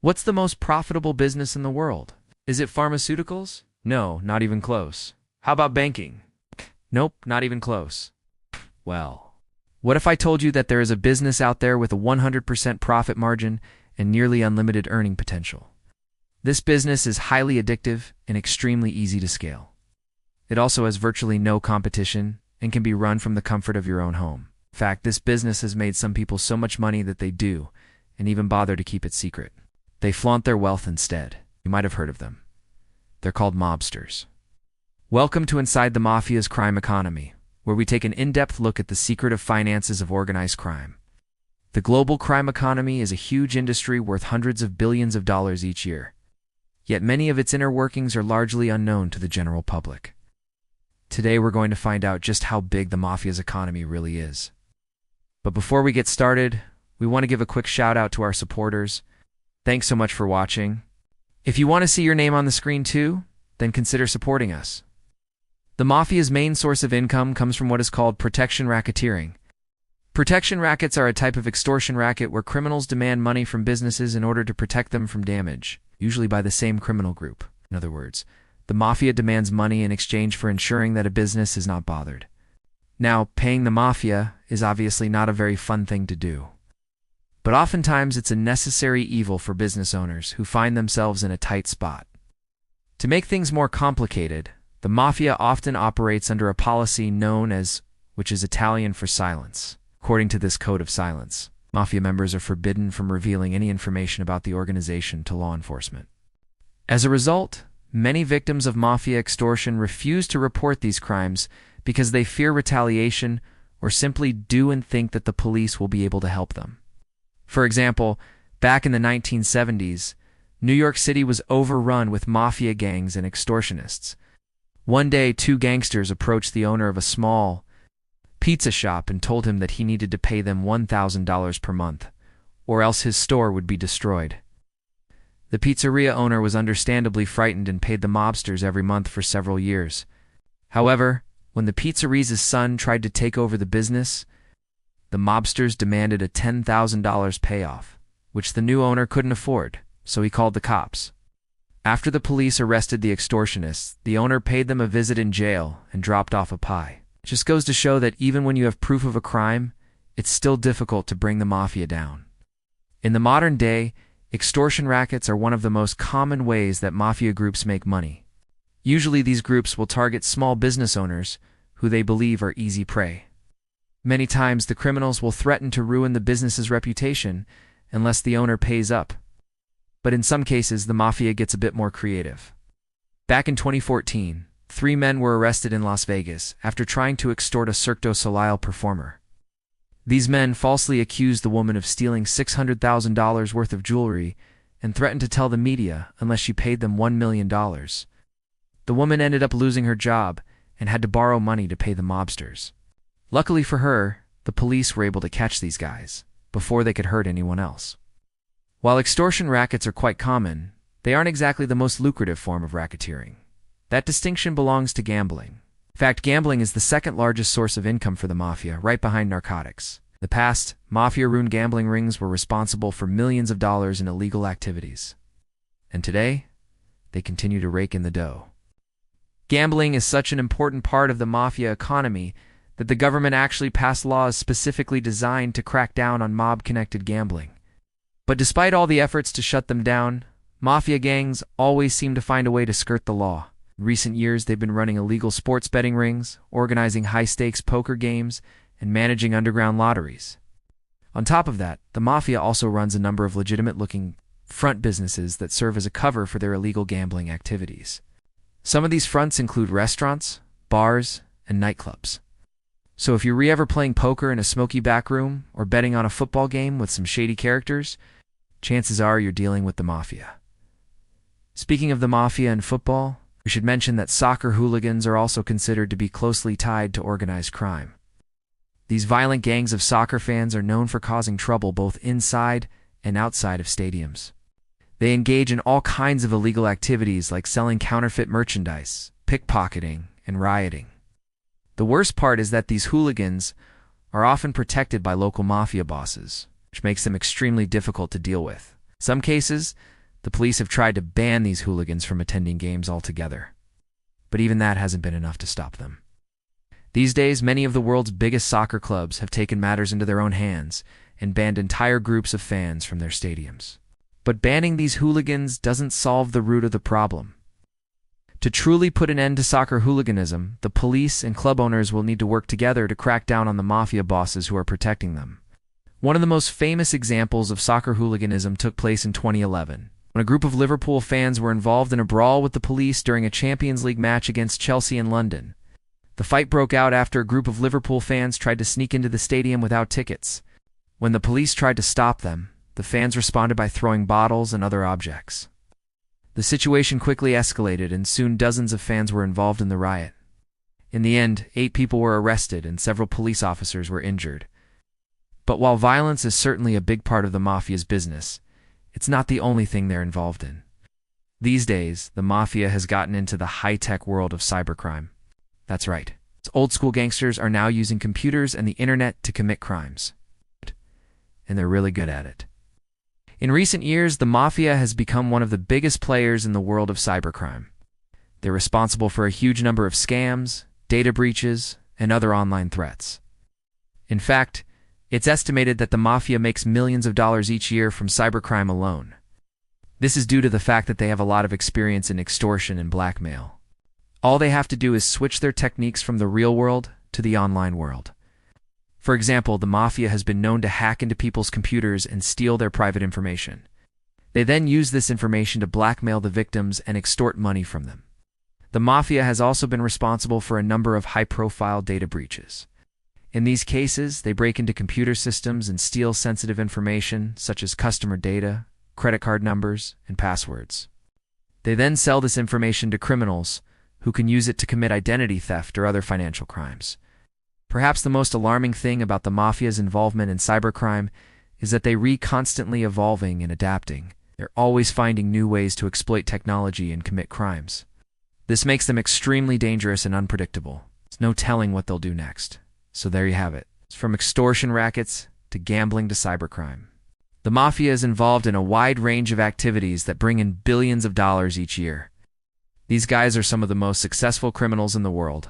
What's the most profitable business in the world? Is it pharmaceuticals? No, not even close. How about banking? Nope, not even close. Well, what if I told you that there is a business out there with a 100% profit margin and nearly unlimited earning potential? This business is highly addictive and extremely easy to scale. It also has virtually no competition and can be run from the comfort of your own home. In fact, this business has made some people so much money that they do, and even bother to keep it secret. They flaunt their wealth instead. You might have heard of them. They're called mobsters. Welcome to Inside the Mafia's Crime Economy, where we take an in-depth look at the secretive finances of organized crime. The global crime economy is a huge industry worth hundreds of billions of dollars each year. Yet many of its inner workings are largely unknown to the general public. Today we're going to find out just how big the Mafia's economy really is. But before we get started, we want to give a quick shout out to our supporters. Thanks so much for watching. If you want to see your name on the screen too, then consider supporting us. The Mafia's main source of income comes from what is called protection racketeering. Protection rackets are a type of extortion racket where criminals demand money from businesses in order to protect them from damage, usually by the same criminal group. In other words, the Mafia demands money in exchange for ensuring that a business is not bothered. Now, paying the Mafia is obviously not a very fun thing to do. But oftentimes it's a necessary evil for business owners who find themselves in a tight spot. To make things more complicated, the Mafia often operates under a policy known as, which is Italian for silence. According to this code of silence, Mafia members are forbidden from revealing any information about the organization to law enforcement. As a result, many victims of Mafia extortion refuse to report these crimes because they fear retaliation or simply do and think that the police will be able to help them. For example, back in the 1970s, New York City was overrun with Mafia gangs and extortionists. One day, two gangsters approached the owner of a small pizza shop and told him that he needed to pay them $1,000 per month, or else his store would be destroyed. The pizzeria owner was understandably frightened and paid the mobsters every month for several years. However, when the pizzeria's son tried to take over the business, the mobsters demanded a $10,000 payoff, which the new owner couldn't afford, so he called the cops. After the police arrested the extortionists, the owner paid them a visit in jail and dropped off a pie. It just goes to show that even when you have proof of a crime, it's still difficult to bring the Mafia down. In the modern day, extortion rackets are one of the most common ways that Mafia groups make money. Usually these groups will target small business owners who they believe are easy prey. Many times the criminals will threaten to ruin the business's reputation unless the owner pays up. But in some cases, the Mafia gets a bit more creative. Back in 2014, 3 men were arrested in Las Vegas after trying to extort a Cirque du Soleil performer. These men falsely accused the woman of stealing $600,000 worth of jewelry and threatened to tell the media unless she paid them $1 million. The woman ended up losing her job and had to borrow money to pay the mobsters. Luckily for her, the police were able to catch these guys before they could hurt anyone else. While extortion rackets are quite common, they aren't exactly the most lucrative form of racketeering. That distinction belongs to gambling. In fact, gambling is the second largest source of income for the Mafia, right behind narcotics. In the past, Mafia-run gambling rings were responsible for millions of dollars in illegal activities. And today, they continue to rake in the dough. Gambling is such an important part of the Mafia economy that the government actually passed laws specifically designed to crack down on mob-connected gambling. But despite all the efforts to shut them down, Mafia gangs always seem to find a way to skirt the law. In recent years, they've been running illegal sports betting rings, organizing high-stakes poker games, and managing underground lotteries. On top of that, the Mafia also runs a number of legitimate-looking front businesses that serve as a cover for their illegal gambling activities. Some of these fronts include restaurants, bars, and nightclubs. So if you're ever playing poker in a smoky back room or betting on a football game with some shady characters, chances are you're dealing with the Mafia. Speaking of the Mafia and football, we should mention that soccer hooligans are also considered to be closely tied to organized crime. These violent gangs of soccer fans are known for causing trouble both inside and outside of stadiums. They engage in all kinds of illegal activities like selling counterfeit merchandise, pickpocketing, and rioting. The worst part is that these hooligans are often protected by local Mafia bosses, which makes them extremely difficult to deal with. In some cases, The police have tried to ban these hooligans from attending games altogether, but even that hasn't been enough to stop them. These days, many of the world's biggest soccer clubs have taken matters into their own hands and banned entire groups of fans from their stadiums. But banning these hooligans doesn't solve the root of the problem. To truly put an end to soccer hooliganism, the police and club owners will need to work together to crack down on the mafia bosses who are protecting them. One of the most famous examples of soccer hooliganism took place in 2011, when a group of Liverpool fans were involved in a brawl with the police during a Champions League match against Chelsea in London. The fight broke out after a group of Liverpool fans tried to sneak into the stadium without tickets. When the police tried to stop them, the fans responded by throwing bottles and other objects. The situation quickly escalated, and soon dozens of fans were involved in the riot. In the end, 8 people were arrested and several police officers were injured. But while violence is certainly a big part of the Mafia's business, it's not the only thing they're involved in. These days, the Mafia has gotten into the high-tech world of cybercrime. That's right. Old-school gangsters are now using computers and the internet to commit crimes. And they're really good at it. In recent years, the Mafia has become one of the biggest players in the world of cybercrime. They're responsible for a huge number of scams, data breaches, and other online threats. In fact, it's estimated that the Mafia makes millions of dollars each year from cybercrime alone. This is due to the fact that they have a lot of experience in extortion and blackmail. All they have to do is switch their techniques from the real world to the online world. For example, the Mafia has been known to hack into people's computers and steal their private information. They then use this information to blackmail the victims and extort money from them. The Mafia has also been responsible for a number of high-profile data breaches. In these cases, they break into computer systems and steal sensitive information such as customer data, credit card numbers, and passwords. They then sell this information to criminals who can use it to commit identity theft or other financial crimes. Perhaps the most alarming thing about the Mafia's involvement in cybercrime is that they're constantly evolving and adapting. They're always finding new ways to exploit technology and commit crimes. This makes them extremely dangerous and unpredictable. There's no telling what they'll do next. So there you have it. From extortion rackets to gambling to cybercrime. The Mafia is involved in a wide range of activities that bring in billions of dollars each year. These guys are some of the most successful criminals in the world.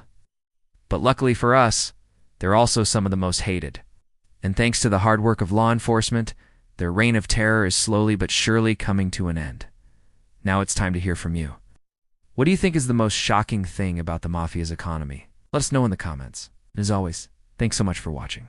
But luckily for us, they're also some of the most hated. And thanks to the hard work of law enforcement, their reign of terror is slowly but surely coming to an end. Now it's time to hear from you. What do you think is the most shocking thing about the Mafia's economy? Let us know in the comments. And as always, thanks so much for watching.